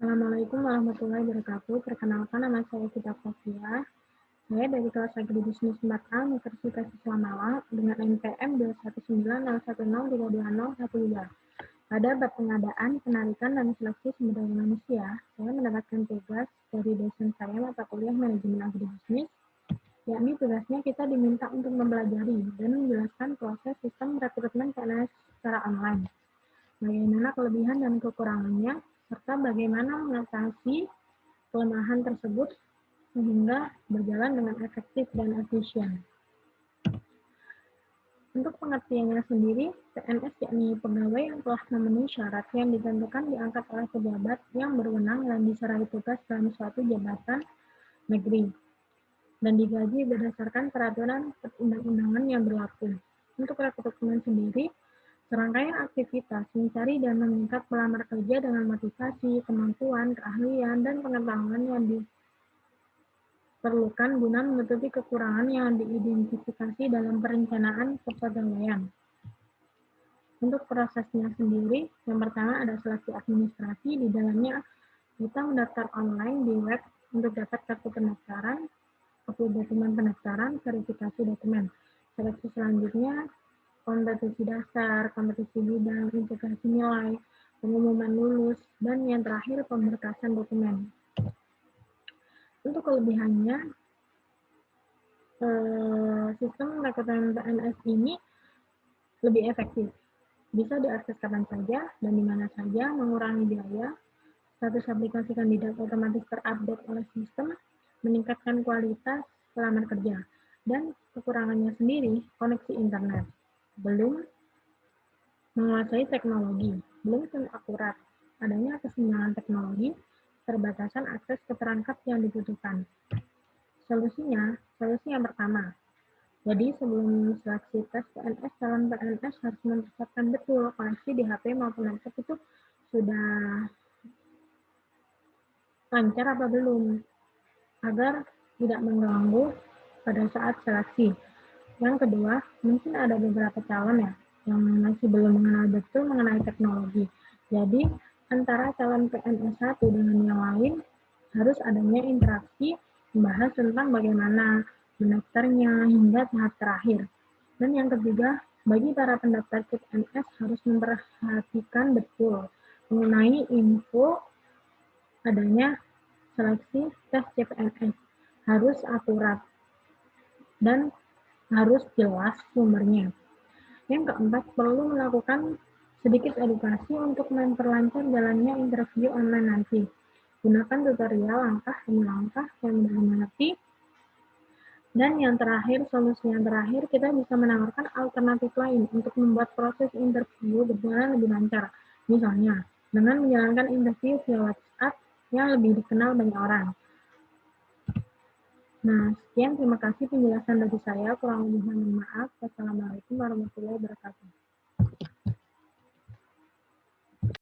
Assalamualaikum warahmatullahi wabarakatuh. Perkenalkan, nama saya Gita Sofia. Saya dari kelas Agribisnis 4A Universitas Islam Malang dengan NPM 219103201. Pada bab pengadaan, penarikan, dan seleksi sumber daya manusia, saya mendapatkan tugas dari dosen saya mata kuliah manajemen agribisnis, yakni tugasnya kita diminta untuk mempelajari dan menjelaskan proses sistem rekrutmen PNS secara online. Bagaimana kelebihan dan kekurangannya, serta bagaimana mengatasi kelemahan tersebut sehingga berjalan dengan efektif dan efisien. Untuk pengertiannya sendiri, PNS yakni pegawai yang telah memenuhi syarat yang ditentukan diangkat oleh pejabat yang berwenang dan diserai tugas dalam suatu jabatan negeri dan digaji berdasarkan peraturan perundang-undangan yang berlaku. Untuk rekrutmen sendiri, serangkaian aktivitas mencari dan mengikat pelamar kerja dengan motivasi, kemampuan, keahlian, dan pengetahuan yang diperlukan guna menutupi kekurangan yang diidentifikasi dalam perencanaan kepegawaian. Untuk prosesnya sendiri, yang pertama ada seleksi administrasi, di dalamnya kita mendaftar online di web untuk dapat kartu pendaftaran, upload dokumen pendaftaran, verifikasi dokumen. Seleksi selanjutnya kompetisi dasar, kompetisi bidang, integrasi nilai, pengumuman lulus, dan yang terakhir pemberkasan dokumen. Untuk kelebihannya, sistem rekrutmen PNS ini lebih efektif. Bisa diakses kapan saja dan di mana saja, mengurangi biaya, status aplikasi kandidat otomatis terupdate oleh sistem, meningkatkan kualitas pelamar kerja, dan kekurangannya sendiri, koneksi internet. Belum menguasai teknologi, belum tentu akurat, adanya kesenjangan teknologi, keterbatasan akses ke perangkat yang dibutuhkan. Solusi yang pertama. Jadi sebelum seleksi tes PNS, calon PNS harus mempersiapkan betul koneksi di HP maupun laptop itu sudah lancar apa belum, agar tidak mengganggu pada saat seleksi. Yang kedua, mungkin ada beberapa calon yang masih belum mengenal betul mengenai teknologi. Jadi, antara calon PNS satu dengan yang lain harus adanya interaksi membahas tentang bagaimana mendaftarnya hingga tahap terakhir. Dan yang ketiga, bagi para pendaftar PNS harus memperhatikan betul mengenai info adanya seleksi tes CPNS. Harus akurat dan harus jelas sumbernya. Yang keempat, perlu melakukan sedikit edukasi untuk memperlancar jalannya interview online nanti. Gunakan tutorial langkah demi langkah yang mudah dimengerti. Dan yang terakhir, solusi yang terakhir, kita bisa menawarkan alternatif lain untuk membuat proses interview berjalan lebih lancar. Misalnya, dengan menjalankan interview via WhatsApp yang lebih dikenal banyak orang. Nah, sekian, terima kasih penjelasan dari saya. Kurang lebihnya mohon maaf. Wassalamualaikum warahmatullahi wabarakatuh.